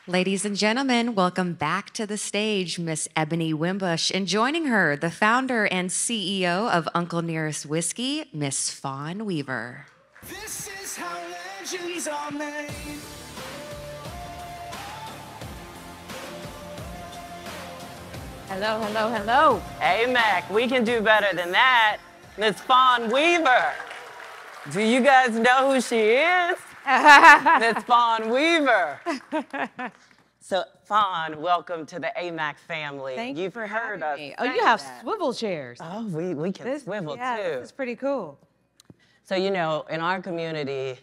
Ladies and gentlemen, welcome back to the stage, Miss Ebony Wimbush, and joining her, the founder and CEO of Uncle Nearest Whiskey, Miss Fawn Weaver. This is how legends are made. Hello, hello, hello. Hey, Mac, we can do better than that. Miss Fawn Weaver. Do you guys know who she is? Miss Fawn Weaver. So, Fawn, welcome to the AMAC family. Thank You've you for heard having us. me. Oh, you have swivel chairs. Oh, we can swivel yeah, too. This is pretty cool. So, you know, in our community,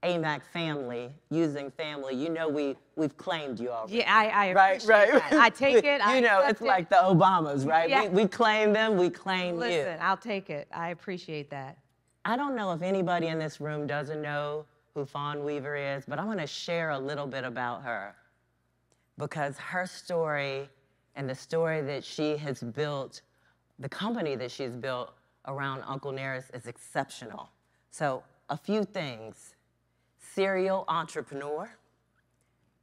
AMAC family, using family, you know we've claimed you already. Yeah, I appreciate that. I take it. You know, it's it. like the Obamas, right? Yeah. We claim them, we claim you. Listen, I'll take it. I appreciate that. I don't know if anybody in this room doesn't know who Fawn Weaver is, but I want to share a little bit about her because her story and the story that she has built, the company that she's built around Uncle Nearest is exceptional. So a few things. Serial entrepreneur,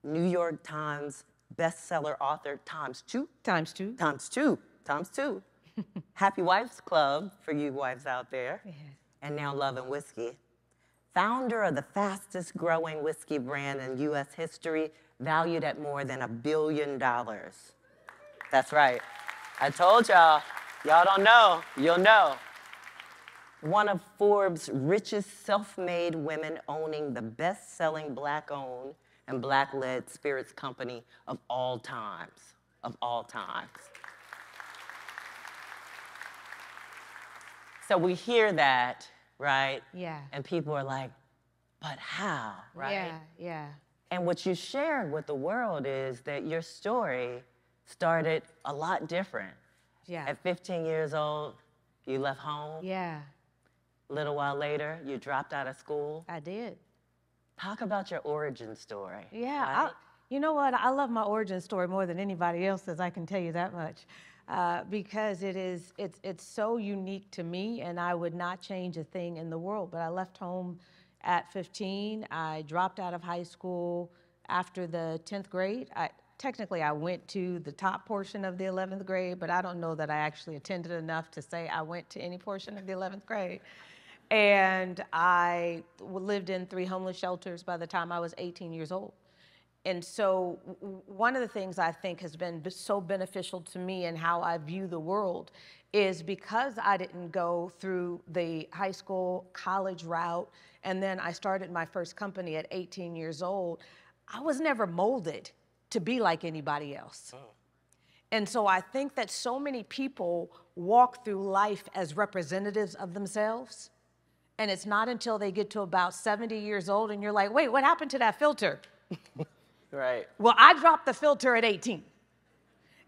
New York Times bestseller author times two. Times two. Times two. Times two. Happy Wives Club for you wives out there. Yeah. And now Lovin' Whiskey. Founder of the fastest growing whiskey brand in U.S. history, valued at more than $1 billion. That's right. I told y'all. Y'all don't know. You'll know. One of Forbes' richest self-made women, owning the best-selling Black-owned and Black-led spirits company of all times. Of all times. So we hear that, right? Yeah. And people are like, but how, right? Yeah, yeah. And what you shared with the world is that your story started a lot different. Yeah. At 15 years old, you left home. Yeah, A little while later, you dropped out of school. I did. Talk about your origin story. Yeah, right? you know what? I love my origin story more than anybody else's. I can tell you that much, because it's so unique to me, and I would not change a thing in the world. But I left home at 15. I dropped out of high school after the 10th grade. Technically, I went to the top portion of the 11th grade, but I don't know that I actually attended enough to say I went to any portion of the 11th grade. And I lived in 3 homeless shelters by the time I was 18 years old. And so one of the things I think has been so beneficial to me and how I view the world is because I didn't go through the high school, college route, and then I started my first company at 18 years old, I was never molded to be like anybody else. Oh. And so I think that so many people walk through life as representatives of themselves. And it's not until they get to about 70 years old and you're like, wait, what happened to that filter? Right. Well, I dropped the filter at 18.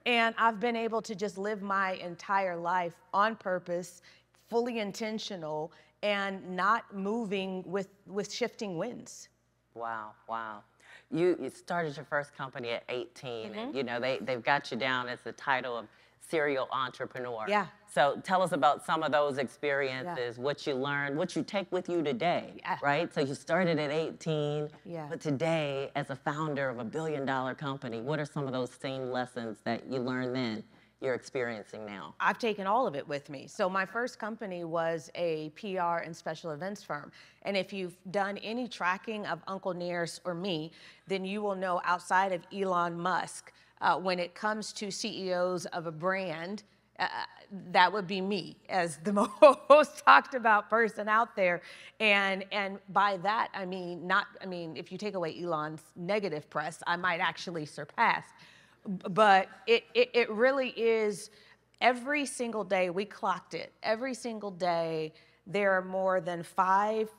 And I've been able to just live my entire life on purpose, fully intentional, and not moving with shifting winds. Wow, wow. You started your first company at 18, Mm-hmm. and you know, they've got you down as the title of serial entrepreneur. Yeah. So tell us about some of those experiences, what you learned, what you take with you today, right? So you started at 18, but today, as a founder of a $1 billion company, what are some of those same lessons that you learned then you're experiencing now? I've taken all of it with me. So my first company was a PR and special events firm. And if you've done any tracking of Uncle Nearest or me, then you will know outside of Elon Musk, when it comes to CEOs of a brand, that would be me as the most talked about person out there. And by that, I mean, if you take away Elon's negative press, I might actually surpass. But it really is, every single day, we clocked it, every single day, there are more than 5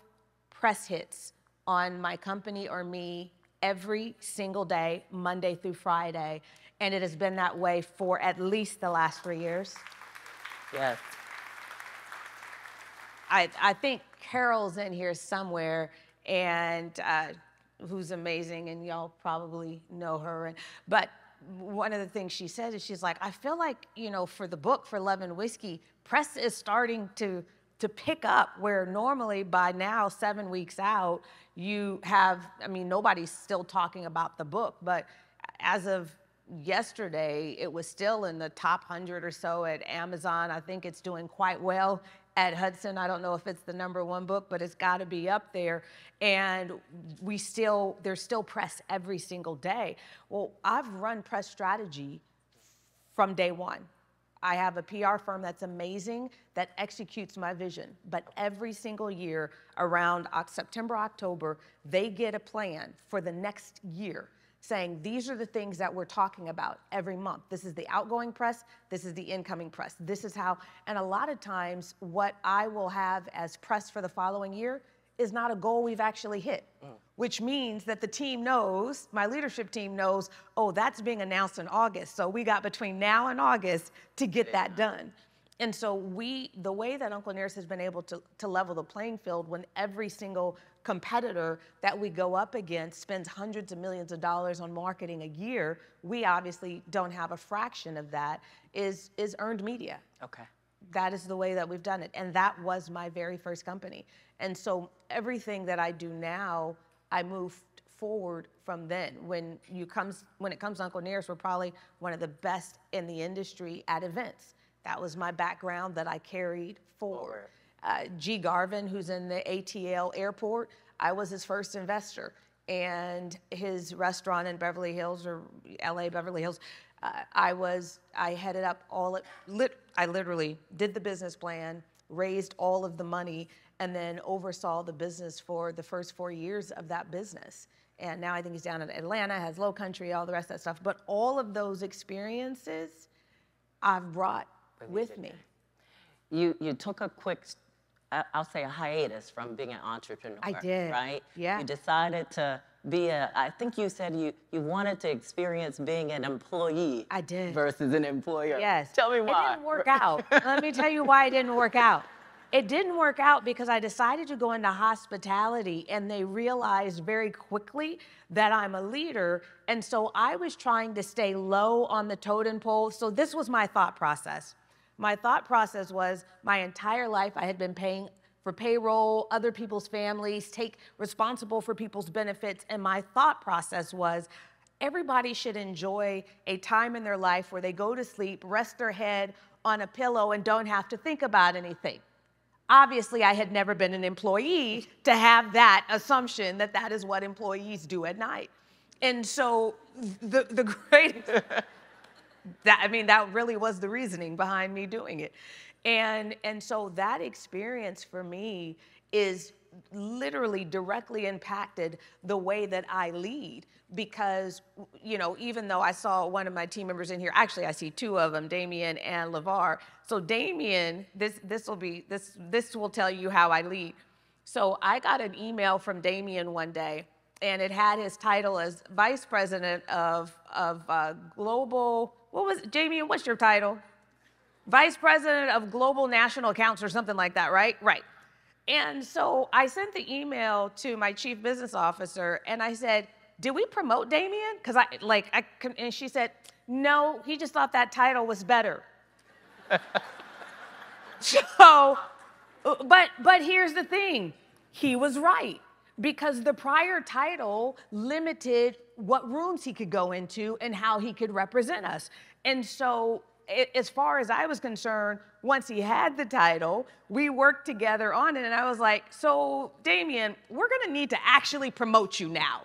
press hits on my company or me every single day, Monday through Friday. And it has been that way for at least the last 3 years. Yes. I think Carol's in here somewhere, and who's amazing, and y'all probably know her. But one of the things she said is she's like, I feel like, you know, for the book, for Lovin' Whiskey, press is starting to to pick up where normally by now, 7 weeks out, you have, I mean, nobody's still talking about the book, but as of yesterday, it was still in the top 100 or so at Amazon. I think it's doing quite well at Hudson. I don't know if it's the #1 book, but it's got to be up there. And there's still press every single day. Well, I've run press strategy from day one. I have a PR firm that's amazing that executes my vision. But every single year around September, October, they get a plan for the next year saying, these are the things that we're talking about every month. This is the outgoing press, this is the incoming press. This is how, and a lot of times what I will have as press for the following year is not a goal we've actually hit, which means that the team knows, my leadership team knows, oh, that's being announced in August. So we got between now and August to get that done. And so the way that Uncle Nearest has been able to level the playing field when every single competitor that we go up against spends hundreds of millions of dollars on marketing a year, we obviously don't have a fraction of that, is earned media. Okay. That is the way that we've done it. And that was my very first company. And so everything that I do now, I moved forward from then. When it comes to Uncle Nearest, we're probably one of the best in the industry at events. That was my background that I carried forward. G. Garvin, who's in the ATL airport, I was his first investor. And his restaurant in Beverly Hills, or LA Beverly Hills, I headed up I literally did the business plan, raised all of the money, and then oversaw the business for the first 4 years of that business. And now I think he's down in Atlanta, has Low Country, all the rest of that stuff. But all of those experiences I've brought with me. You took a quick, I'll say a hiatus from being an entrepreneur. I did. Right? Yeah. You decided to be I think you said you wanted to experience being an employee. I did. Versus an employer. Yes. Tell me why. It didn't work out. Let me tell you why it didn't work out. It didn't work out because I decided to go into hospitality, and they realized very quickly that I'm a leader. And so I was trying to stay low on the totem pole. So this was my thought process. My thought process was my entire life I had been paying for payroll, other people's families, responsible for people's benefits. And my thought process was everybody should enjoy a time in their life where they go to sleep, rest their head on a pillow, and don't have to think about anything. Obviously, I had never been an employee to have that assumption that that is what employees do at night. And so the greatest, that really was the reasoning behind me doing it. And so that experience for me is literally directly impacted the way that I lead, because, even though I saw one of my team members in here, actually I see two of them, Damien and LeVar. So Damien, this will tell you how I lead. So I got an email from Damien one day, and it had his title as Vice President of Global, Damien, what's your title? Vice President of Global National Accounts or something like that, right? Right. And so I sent the email to my chief business officer, and I said, did we promote Damien? And she said, no, he just thought that title was better. So, but here's the thing, he was right, because the prior title limited what rooms he could go into and how he could represent us. And so, as far as I was concerned, once he had the title, we worked together on it, and I was like, so Damien, we're gonna need to actually promote you now.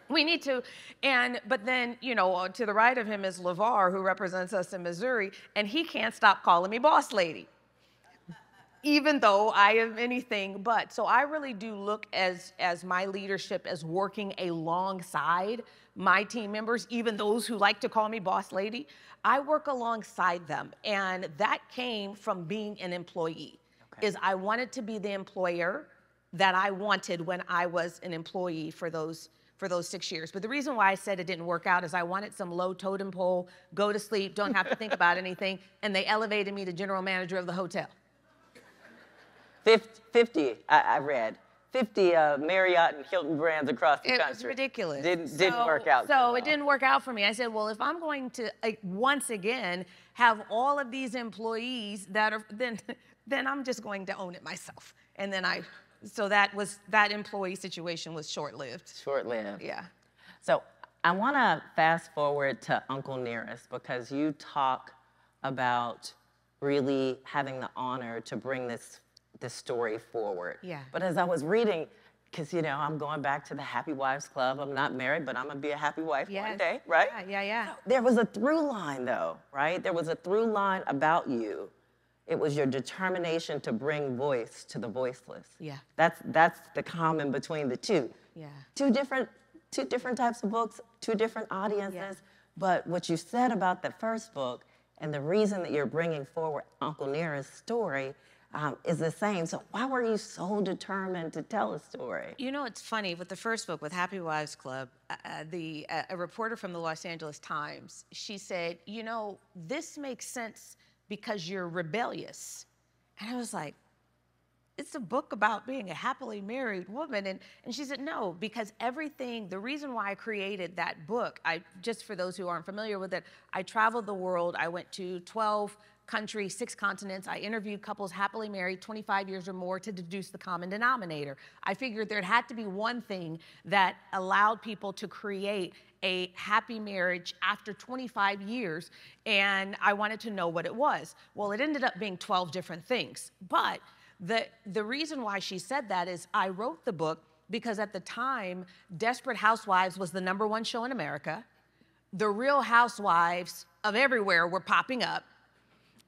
We need to, but then, to the right of him is LeVar, who represents us in Missouri, and he can't stop calling me boss lady, even though I am anything but. So I really do look as my leadership as working alongside my team members, even those who like to call me boss lady. I work alongside them, and that came from being an employee. Okay. Is I wanted to be the employer that I wanted when I was an employee for those 6 years. But the reason why I said it didn't work out is I wanted some low totem pole, go to sleep, don't have to think about anything, and they elevated me to general manager of the hotel. 50, I read. 50 Marriott and Hilton brands across the country. It was ridiculous. Didn't work out. So it didn't work out for me. I said, well, if I'm going to once again have all of these employees that are, then then I'm just going to own it myself. And then so that employee situation was short-lived. Short-lived. Yeah. So I want to fast forward to Uncle Nearest, because you talk about really having the honor to bring this story forward. Yeah. But as I was reading, because, you know, I'm going back to the Happy Wives Club. I'm not married, but I'm going to be a happy wife one day, right? Yeah. So there was a through line, though, right? There was a through line about you. It was your determination to bring voice to the voiceless. Yeah. That's the common between the two. Yeah. Two different types of books, two different audiences. Yeah. But what you said about the first book and the reason that you're bringing forward Uncle Nearest's story is the same. So why were you so determined to tell a story? You know, it's funny, with the first book, with Happy Wives Club, a reporter from the Los Angeles Times, she said, you know, this makes sense because you're rebellious. And I was like, it's a book about being a happily married woman. And she said, no, because the reason why I created that book, just for those who aren't familiar with it, I traveled the world. I went to 12 countries, 6 continents. I interviewed couples happily married 25 years or more to deduce the common denominator. I figured there had to be one thing that allowed people to create a happy marriage after 25 years, and I wanted to know what it was. Well, it ended up being 12 different things. But the reason why she said that is I wrote the book because at the time, Desperate Housewives was the #1 show in America. The Real Housewives of everywhere were popping up.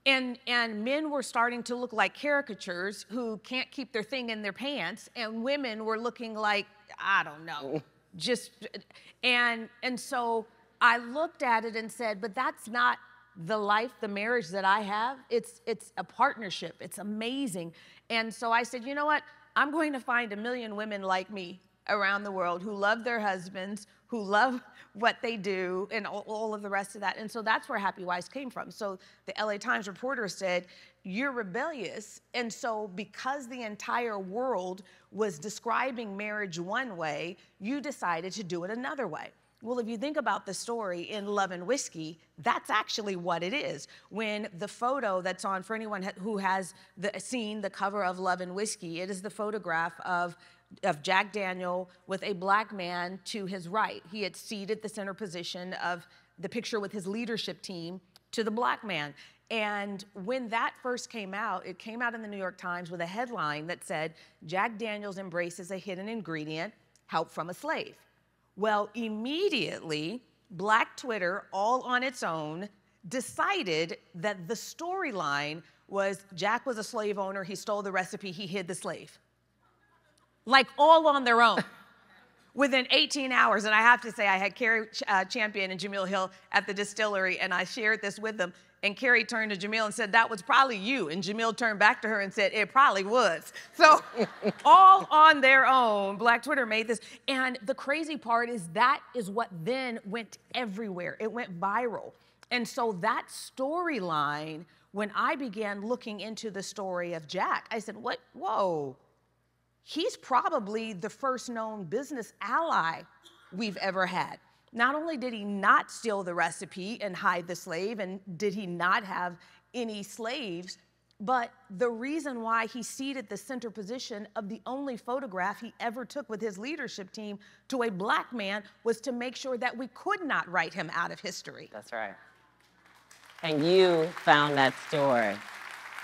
And men were starting to look like caricatures who can't keep their thing in their pants, and women were looking like, I don't know, and so I looked at it and said, but that's not the life, the marriage that I have. It's a partnership. It's amazing. And so I said, you know what? I'm going to find 1 million women like me around the world who love their husbands, who love what they do, and all of the rest of that. And so that's where Happy Wives came from. So the LA Times reporter said, you're rebellious. And so because the entire world was describing marriage one way, you decided to do it another way. Well, if you think about the story in Love and Whiskey, that's actually what it is. When the photo that's on, for anyone who has seen the cover of Love and Whiskey, it is the photograph of Jack Daniel with a black man to his right. He had ceded the center position of the picture with his leadership team to the black man. And when that first came out, it came out in the New York Times with a headline that said, Jack Daniels embraces a hidden ingredient, help from a slave. Well, immediately, Black Twitter, all on its own, decided that the storyline was Jack was a slave owner, he stole the recipe, he hid the slave. Like, all on their own. Within 18 hours, and I have to say, I had Carrie Champion and Jamil Hill at the distillery, and I shared this with them. And Carrie turned to Jamil and said, that was probably you. And Jamil turned back to her and said, it probably was. So all on their own, Black Twitter made this. And the crazy part is that is what then went everywhere. It went viral. And so that storyline, when I began looking into the story of Jack, I said, what? Whoa. He's probably the first known business ally we've ever had. Not only did he not steal the recipe and hide the slave, and did he not have any slaves, but the reason why he ceded the center position of the only photograph he ever took with his leadership team to a black man was to make sure that we could not write him out of history. That's right. And you found that story.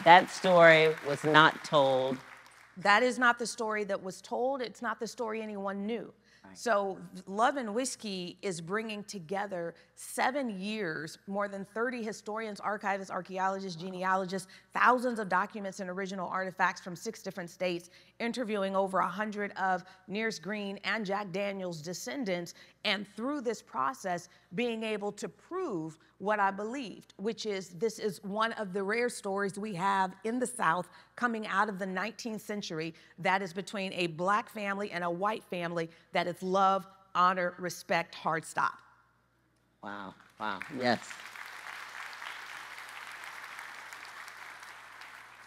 That story was not told. That is not the story that was told. It's not the story anyone knew. So Love and Whiskey is bringing together 7 years, more than 30 historians, archivists, archaeologists, genealogists, thousands of documents and original artifacts from 6 different states, interviewing over 100 of Nearest Green and Jack Daniels' descendants, and through this process, being able to prove what I believed, which is this is one of the rare stories we have in the South coming out of the 19th century that is between a black family and a white family that is love, honor, respect, hard stop. Wow, wow, yes.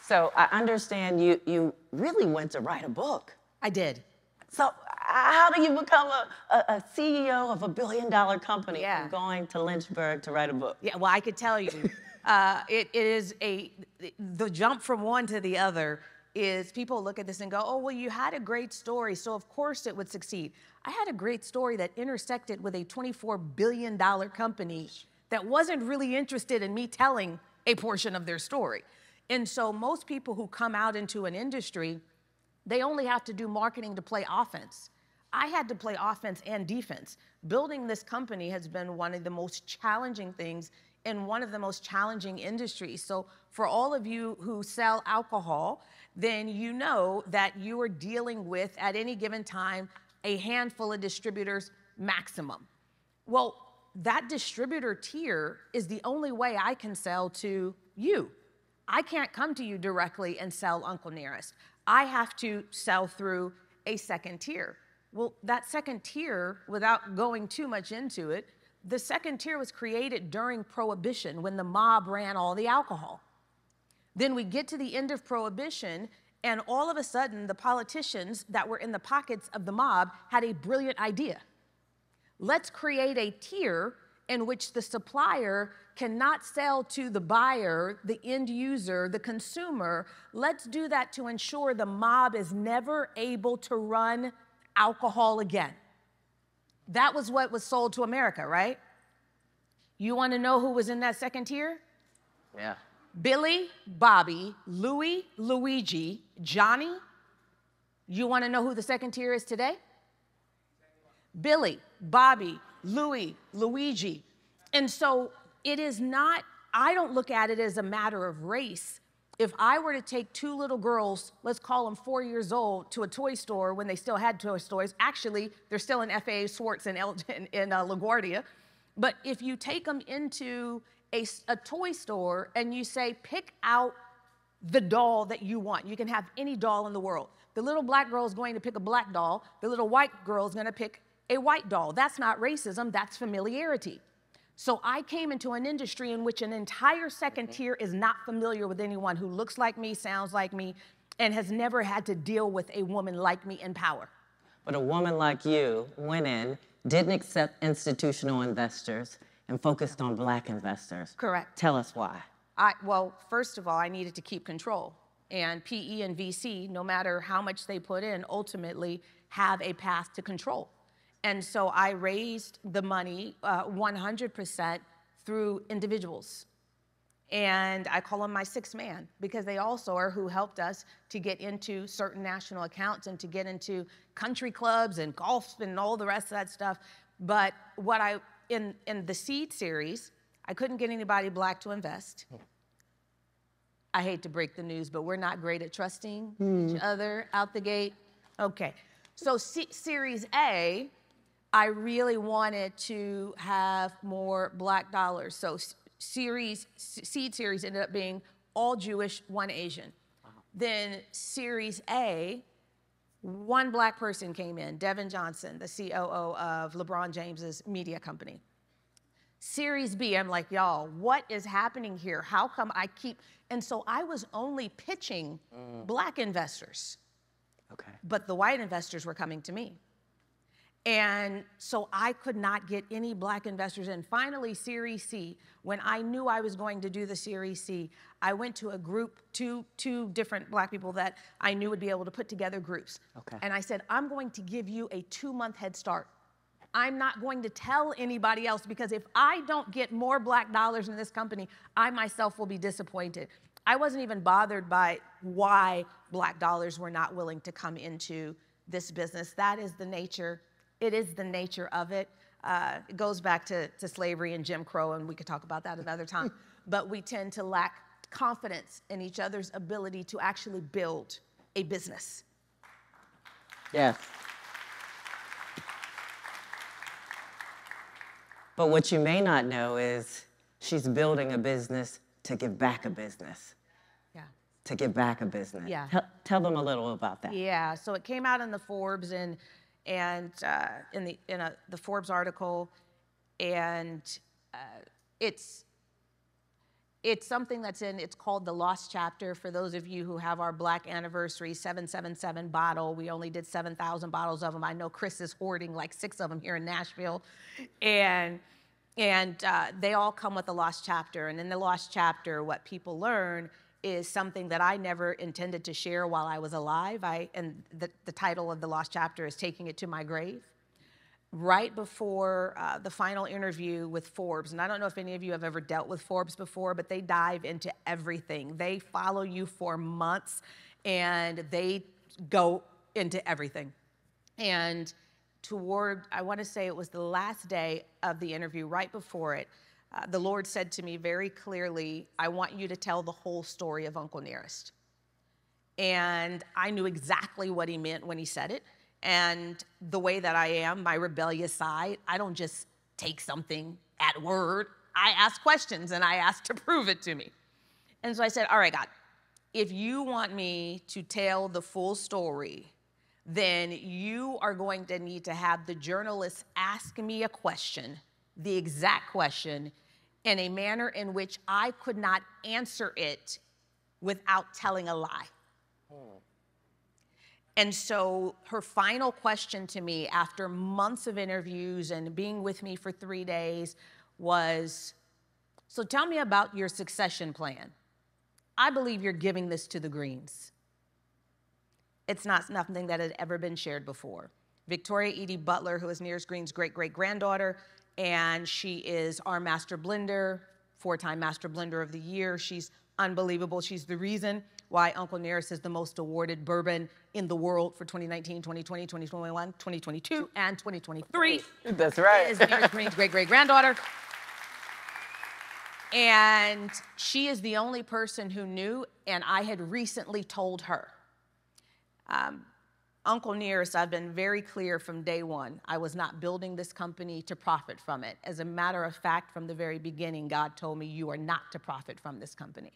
So I understand you really went to write a book. I did. So how do you become a CEO of a $1 billion company and going to Lynchburg to write a book? Yeah, well, I could tell you, It is the jump from one to the other is people look at this and go, oh, well, you had a great story, so of course it would succeed. I had a great story that intersected with a $24 billion company that wasn't really interested in me telling a portion of their story. And so most people who come out into an industry, they only have to do marketing to play offense. I had to play offense and defense. Building this company has been one of the most challenging things in one of the most challenging industries. So for all of you who sell alcohol, then you know that you are dealing with, at any given time, a handful of distributors maximum. Well, that distributor tier is the only way I can sell to you. I can't come to you directly and sell Uncle Nearest. I have to sell through a second tier. Well, that second tier, without going too much into it, the second tier was created during Prohibition when the mob ran all the alcohol. Then we get to the end of Prohibition, and all of a sudden, the politicians that were in the pockets of the mob had a brilliant idea. Let's create a tier in which the supplier cannot sell to the buyer, the end user, the consumer. Let's do that to ensure the mob is never able to run alcohol again. That was what was sold to America, right? You want to know who was in that second tier? Yeah. Billy, Bobby, Louie, Luigi, Johnny. You want to know who the second tier is today? Billy, Bobby, Louie, Luigi. And so it is not, I don't look at it as a matter of race. If I were to take two little girls, let's call them 4 years old, to a toy store when they still had toy stores, actually, they're still in FAA Swartz in LaGuardia, but if you take them into a toy store and you say, pick out the doll that you want. You can have any doll in the world. The little black girl is going to pick a black doll. The little white girl is going to pick a white doll. That's not racism, that's familiarity. So I came into an industry in which an entire second tier is not familiar with anyone who looks like me, sounds like me, and has never had to deal with a woman like me in power. But a woman like you went in, didn't accept institutional investors, and focused on black investors. Correct. Tell us why. Well, first of all, I needed to keep control. And PE and VC, no matter how much they put in, ultimately have a path to control. And so I raised the money 100% through individuals. And I call them my sixth man because they also are who helped us to get into certain national accounts and to get into country clubs and golf and all the rest of that stuff. But what in the seed series, I couldn't get anybody black to invest. I hate to break the news, but we're not great at trusting each other out the gate. Okay, so Series A, I really wanted to have more black dollars. So seed series ended up being all Jewish, one Asian. Wow. Then Series A, one black person came in, Devin Johnson, the COO of LeBron James's media company. Series B, I'm like, y'all, what is happening here? How come I keep, and so I was only pitching black investors. Okay. But the white investors were coming to me. And so I could not get any black investors in. Finally, Series C, when I knew I was going to do the Series C, I went to a group, two different black people that I knew would be able to put together groups. Okay. And I said, I'm going to give you a 2-month head start. I'm not going to tell anybody else because if I don't get more black dollars in this company, I myself will be disappointed. I wasn't even bothered by why black dollars were not willing to come into this business. That is the nature. It is the nature of it. It goes back to slavery and Jim Crow, and we could talk about that another time. But we tend to lack confidence in each other's ability to actually build a business. Yes. But what you may not know is she's building a business to give back a business. Yeah. To give back a business. Yeah. Tell them a little about that. Yeah, so it came out in the Forbes and in the Forbes article, and it's something that's it's called The Lost Chapter. For those of you who have our Black Anniversary 777 bottle, we only did 7,000 bottles of them. I know Chris is hoarding like 6 of them here in Nashville. And And they all come with a lost chapter. And in the lost chapter, what people learn is something that I never intended to share while I was alive. And the title of the lost chapter is Taking It to My Grave. Right before the final interview with Forbes, and I don't know if any of you have ever dealt with Forbes before, but they dive into everything. They follow you for months, and they go into everything. And I want to say it was the last day of the interview, right before it, the Lord said to me very clearly, I want you to tell the whole story of Uncle Nearest. And I knew exactly what he meant when he said it. And the way that I am, my rebellious side, I don't just take something at word. I ask questions, and I ask to prove it to me. And so I said, all right, God, if you want me to tell the full story, then you are going to need to have the journalist ask me a question, the exact question, in a manner in which I could not answer it without telling a lie. And so her final question to me after months of interviews and being with me for 3 days was, so tell me about your succession plan. I believe you're giving this to the Greens. It's not something that had ever been shared before. Victoria Edie Butler, who is Nearest Green's great-great-granddaughter, and she is our master blender, 4-time master blender of the year. She's unbelievable. She's the reason why Uncle Nearest is the most awarded bourbon in the world for 2019, 2020, 2021, 2022, and 2023. That's right. Is Nearest Green's great-great-granddaughter. And she is the only person who knew, and I had recently told her. Uncle Nearest, I've been very clear from day one. I was not building this company to profit from it. As a matter of fact, from the very beginning, God told me you are not to profit from this company.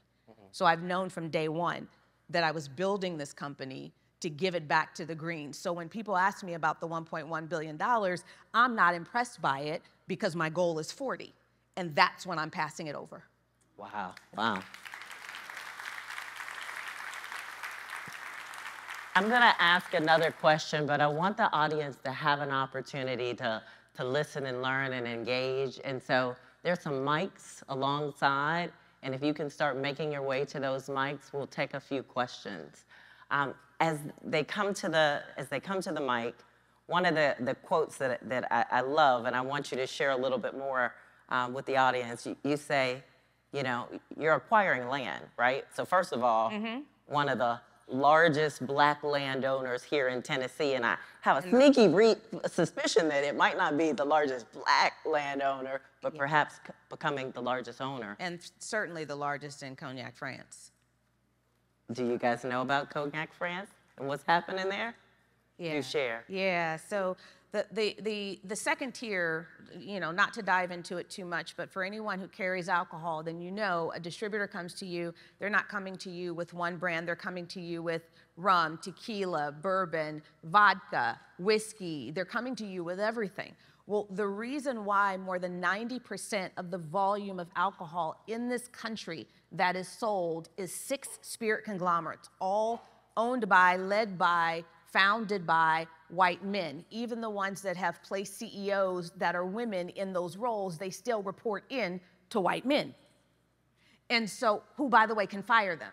So I've known from day one that I was building this company to give it back to the Greens. So when people ask me about the $1.1 billion, I'm not impressed by it because my goal is 40. And that's when I'm passing it over. Wow, wow. I'm gonna ask another question, but I want the audience to have an opportunity to listen and learn and engage. And so there's some mics alongside, and if you can start making your way to those mics, we'll take a few questions. As they come to the mic, one of the quotes that I love, and I want you to share a little bit more with the audience, you say, you know, you're acquiring land, right? So first of all, one of the largest Black landowners here in Tennessee, and I have a sneaky suspicion that it might not be the largest Black landowner, but perhaps becoming the largest owner. And certainly the largest in Cognac, France. Do you guys know about Cognac, France, and what's happening there? Yeah. You share. Yeah, so the second tier, you know, not to dive into it too much, but for anyone who carries alcohol, then you know a distributor comes to you, they're not coming to you with one brand, they're coming to you with rum, tequila, bourbon, vodka, whiskey, they're coming to you with everything. Well, the reason why more than 90% of the volume of alcohol in this country that is sold is 6 spirit conglomerates, all owned by, led by, founded by white men. Even the ones that have placed CEOs that are women in those roles, they still report in to white men. And so, who, by the way, can fire them.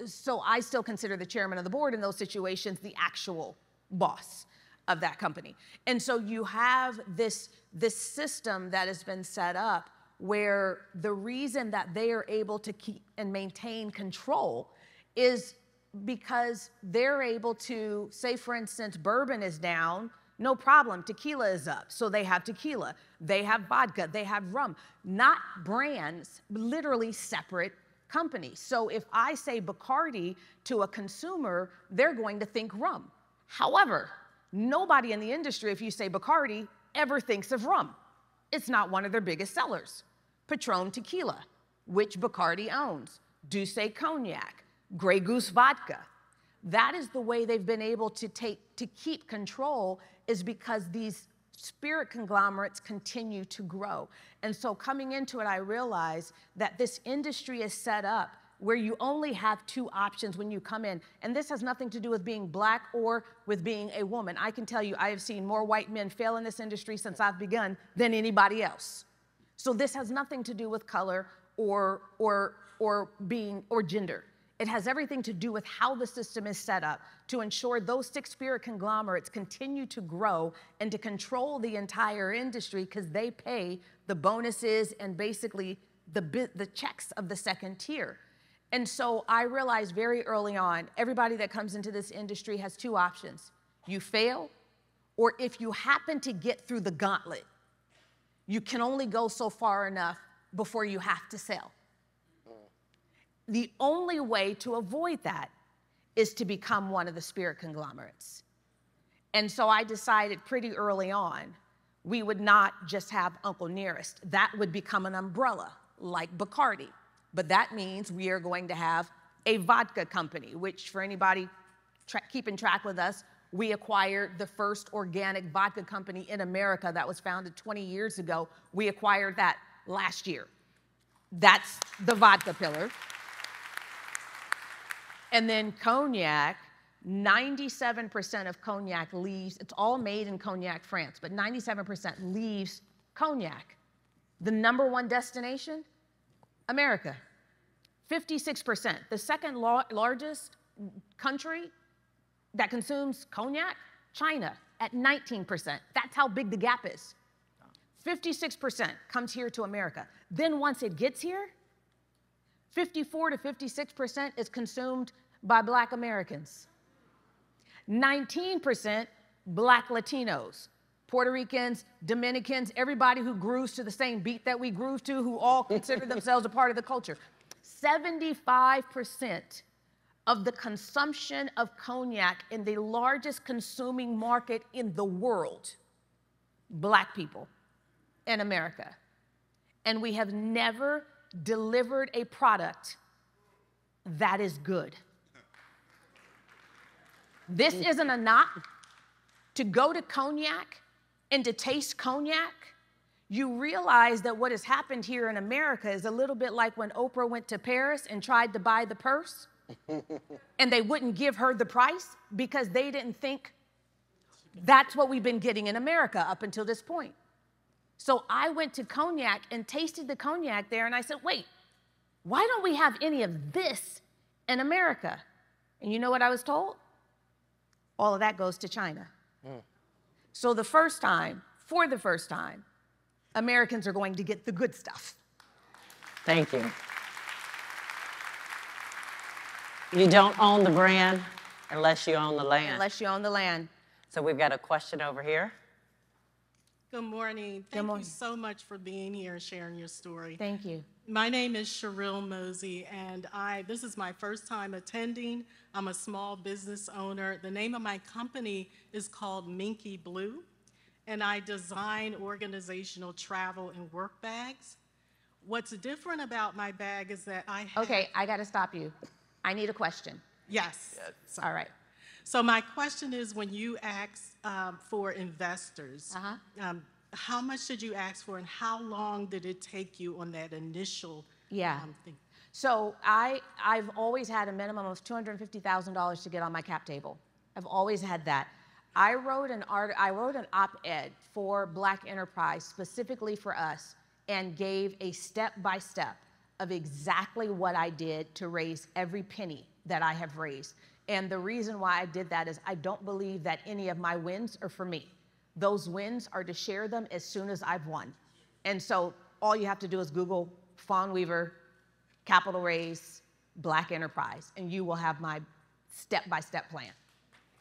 So I still consider the chairman of the board in those situations the actual boss of that company. And so you have this system that has been set up where the reason that they are able to keep and maintain control is because they're able to, say for instance, bourbon is down, no problem, tequila is up. So they have tequila, they have vodka, they have rum, not brands, literally separate companies. So if I say Bacardi to a consumer, they're going to think rum. However, nobody in the industry, if you say Bacardi, ever thinks of rum. It's not one of their biggest sellers. Patron tequila, which Bacardi owns, Douce Cognac, Grey Goose vodka. That is the way they've been able to keep control, is because these spirit conglomerates continue to grow. And so coming into it, I realized that this industry is set up where you only have 2 options when you come in. And this has nothing to do with being Black or with being a woman. I can tell you, I have seen more white men fail in this industry since I've begun than anybody else. So this has nothing to do with color or gender. It has everything to do with how the system is set up to ensure those six spirit conglomerates continue to grow and to control the entire industry because they pay the bonuses and basically the checks of the second tier. And so I realized very early on, everybody that comes into this industry has two options. You fail, or if you happen to get through the gauntlet, you can only go so far enough before you have to sell. The only way to avoid that is to become one of the spirit conglomerates. And so I decided pretty early on, we would not just have Uncle Nearest. That would become an umbrella, like Bacardi. But that means we are going to have a vodka company, which for anybody keeping track with us, we acquired the first organic vodka company in America that was founded 20 years ago. We acquired that last year. That's the vodka pillar. And then cognac, 97% of cognac leaves, it's all made in Cognac, France, but 97% leaves cognac. The #1 destination, America, 56%. The second largest country that consumes cognac, China, at 19%. That's how big the gap is. 56% comes here to America. Then once it gets here, 54 to 56% is consumed by Black Americans. 19% Black Latinos, Puerto Ricans, Dominicans, everybody who grooves to the same beat that we groove to, who all consider themselves a part of the culture. 75% of the consumption of cognac in the largest consuming market in the world, Black people in America. And we have never delivered a product that is good. This isn't a knock. To go to cognac and to taste cognac, you realize that what has happened here in America is a little bit like when Oprah went to Paris and tried to buy the purse and they wouldn't give her the price because they didn't think that's what we've been getting in America up until this point. So I went to cognac and tasted the cognac there and I said, wait, why don't we have any of this in America? And you know what I was told? All of that goes to China. So for the first time, Americans are going to get the good stuff. Thank you. You don't own the brand unless you own the land. Unless you own the land. So we've got a question over here. Good morning. Thank you so much for being here and sharing your story. Thank you. My name is Cheryl Mosey, and this is my first time attending. I'm a small business owner. The name of my company is called Minky Blue, and I design organizational travel and work bags. What's different about my bag is that I have... Okay, I got to stop you. I need a question. Yes. All right. So my question is, when you ask for investors, how much did you ask for, and how long did it take you on that initial thing? So I've always had a minimum of $250,000 to get on my cap table. I've always had that. I wrote an op-ed for Black Enterprise specifically for us and gave a step-by-step of exactly what I did to raise every penny that I have raised. And the reason why I did that is I don't believe that any of my wins are for me. Those wins are to share them as soon as I've won. And so all you have to do is Google Fawn Weaver, capital raise, Black Enterprise, and you will have my step-by-step plan.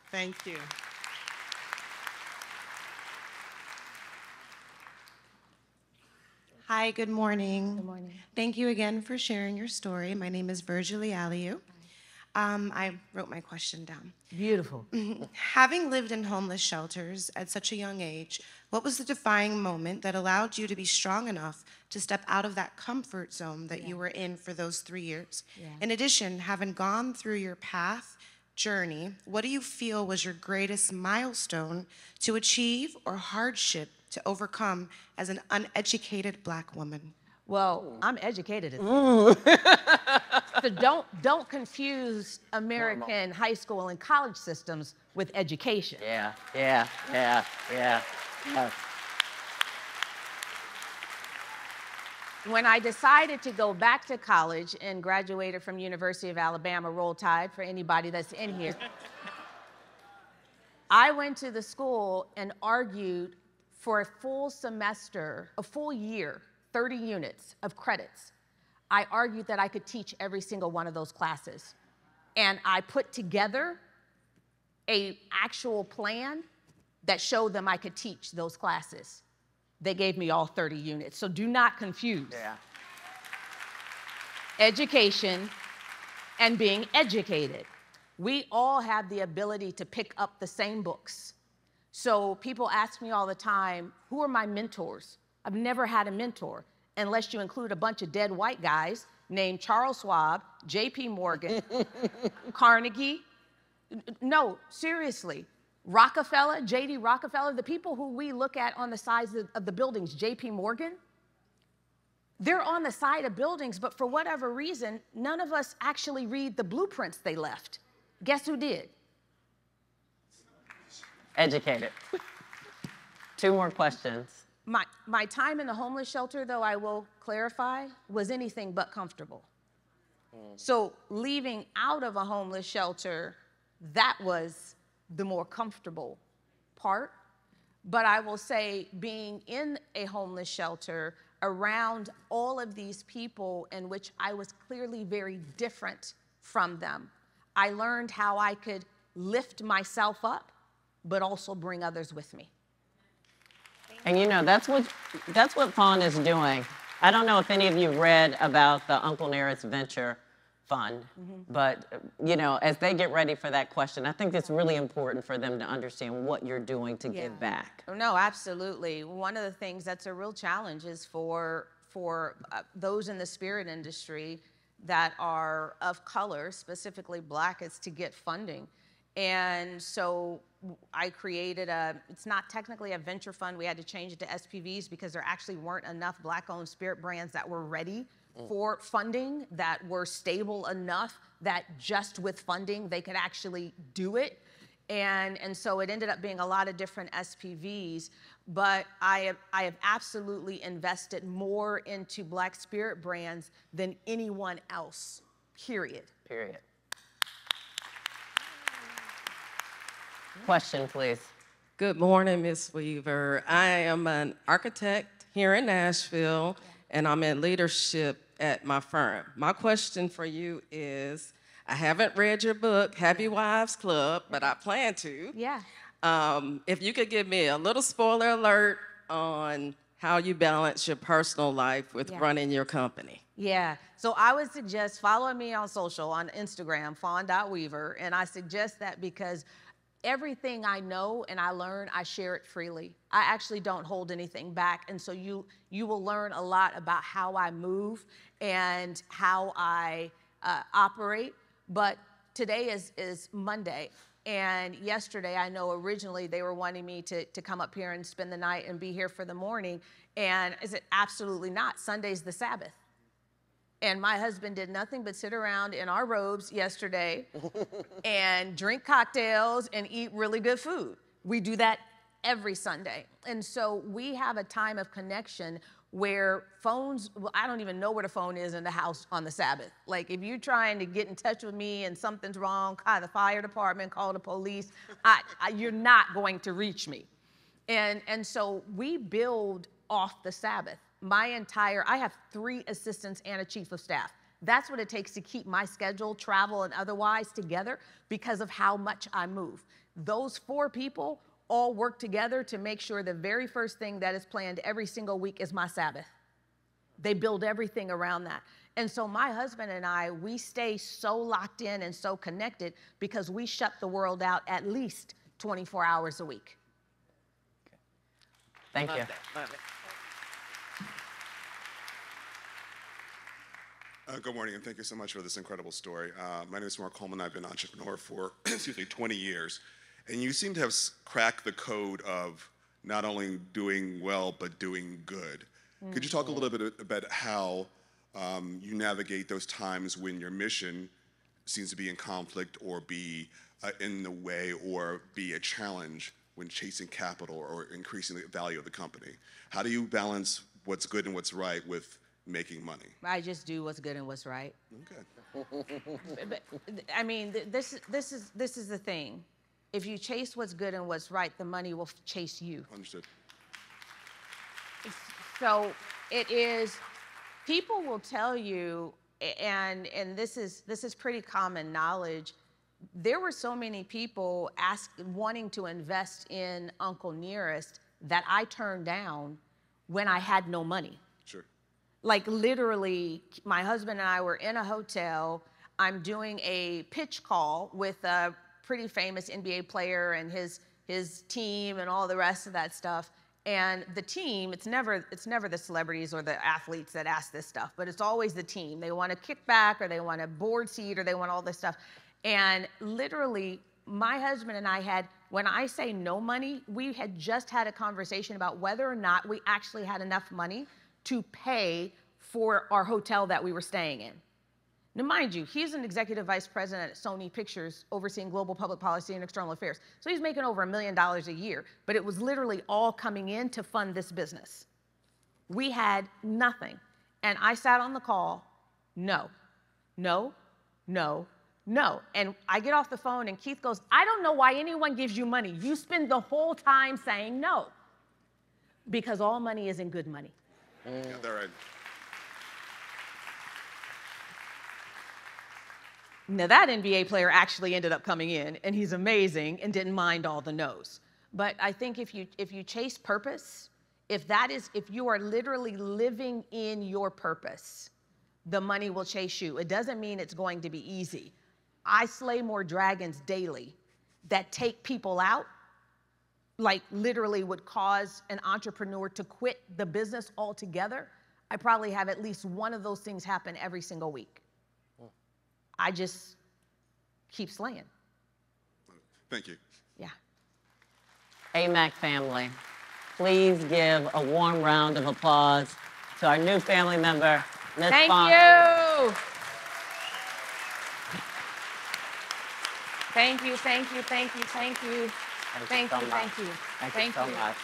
Thank you. Hi, good morning. Good morning. Thank you again for sharing your story. My name is Virgilie Aliou. I wrote my question down. Beautiful. Having lived in homeless shelters at such a young age, what was the defining moment that allowed you to be strong enough to step out of that comfort zone that you were in for those 3 years? In addition, having gone through your path journey, what do you feel was your greatest milestone to achieve or hardship to overcome as an uneducated Black woman? Well, I'm educated at So don't confuse American high school and college systems with education. When I decided to go back to college and graduated from University of Alabama, Roll Tide for anybody that's in here, I went to the school and argued for a full semester, a full year, 30 units of credits. I argued that I could teach every single one of those classes. And I put together an actual plan that showed them I could teach those classes. They gave me all 30 units. So do not confuse education and being educated. We all have the ability to pick up the same books. So people ask me all the time, who are my mentors? I've never had a mentor, unless you include a bunch of dead white guys named Charles Schwab, J.P. Morgan, Carnegie. No, seriously. Rockefeller, J.D. Rockefeller, the people who we look at on the sides of the buildings, J.P. Morgan, they're on the side of buildings, but for whatever reason, none of us actually read the blueprints they left. Guess who did? Educated. 2 more questions. My time in the homeless shelter, though, I will clarify, was anything but comfortable. So leaving out of a homeless shelter, that was the more comfortable part. But I will say, being in a homeless shelter around all of these people in which I was clearly very different from them, I learned how I could lift myself up, but also bring others with me. And you know, that's what Fawn is doing. I don't know if any of you read about the Uncle Nearest Venture Fund, but you know, as they get ready for that question, I think it's really important for them to understand what you're doing to give back. No, absolutely. One of the things that's a real challenge is for those in the spirit industry that are of color, specifically Black, is to get funding. And so I created it's not technically a venture fund. We had to change it to SPVs because there actually weren't enough Black-owned spirit brands that were ready for funding, that were stable enough that just with funding they could actually do it. And so it ended up being a lot of different SPVs, but I have absolutely invested more into Black spirit brands than anyone else, period. Period. Question, please. Good morning, Ms. Weaver. I am an architect here in Nashville, and I'm in leadership at my firm. My question for you is, I haven't read your book, Happy Wives Club, but I plan to. Yeah. If you could give me a little spoiler alert on how you balance your personal life with running your company. Yeah, so I would suggest following me on social, on Instagram, fawn.weaver, and I suggest that because everything I know and I learn, I share it freely. I actually don't hold anything back, and so you will learn a lot about how I move and how I operate. But today is Monday, and yesterday I know originally they were wanting me to come up here and spend the night and be here for the morning, and I said, absolutely not. Sunday's the Sabbath. And my husband did nothing but sit around in our robes yesterday and drink cocktails and eat really good food. We do that every Sunday. And so we have a time of connection where phones, well, I don't even know where the phone is in the house on the Sabbath. Like, if you're trying to get in touch with me and something's wrong, call the fire department, call the police, you're not going to reach me. And so we build off the Sabbath. I have 3 assistants and a chief of staff. That's what it takes to keep my schedule, travel and otherwise together because of how much I move. Those 4 people all work together to make sure the very first thing that is planned every single week is my Sabbath. They build everything around that. And so my husband and I, we stay so locked in and so connected because we shut the world out at least 24 hours a week. Thank you. Love it. Good morning, and thank you so much for this incredible story. My name is Mark Coleman. I've been an entrepreneur for, 20 years. And you seem to have cracked the code of not only doing well, but doing good. Could you talk a little bit about how you navigate those times when your mission seems to be in conflict or be in the way or be a challenge when chasing capital or increasing the value of the company? How do you balance what's good and what's right with making money? I just do what's good and what's right. Okay. But, I mean, this is the thing. If you chase what's good and what's right, the money will chase you. Understood. So it is, people will tell you, and this is pretty common knowledge. There were so many people wanting to invest in Uncle Nearest that I turned down when I had no money. Sure. Like literally, my husband and I were in a hotel. I'm doing a pitch call with a pretty famous NBA player and his team and all the rest of that stuff. And the team, it's never the celebrities or the athletes that ask this stuff, but it's always the team. They want a kickback or they want a board seat or they want all this stuff. And literally, my husband and I had, when I say no money, we had just had a conversation about whether or not we actually had enough money to pay for our hotel that we were staying in. Now, mind you, he's an executive vice president at Sony Pictures, overseeing global public policy and external affairs. So he's making over $1 million a year, but it was literally all coming in to fund this business. We had nothing. And I sat on the call, no, no, no, no. And I get off the phone and Keith goes, I don't know why anyone gives you money. You spend the whole time saying no. Because all money isn't good money. Yeah, they're right. Now that NBA player actually ended up coming in, and he's amazing and didn't mind all the no's. But I think if you chase purpose, if you are literally living in your purpose, the money will chase you. It doesn't mean it's going to be easy. I slay more dragons daily that take people out, like literally would cause an entrepreneur to quit the business altogether. I probably have at least one of those things happen every single week. I just keep slaying. Thank you. Yeah. AMAC family, please give a warm round of applause to our new family member, Ms. Thank Fawn. you. Thank you, thank you, thank you, thank you. Thank you so much. Thank you. Thank you so much.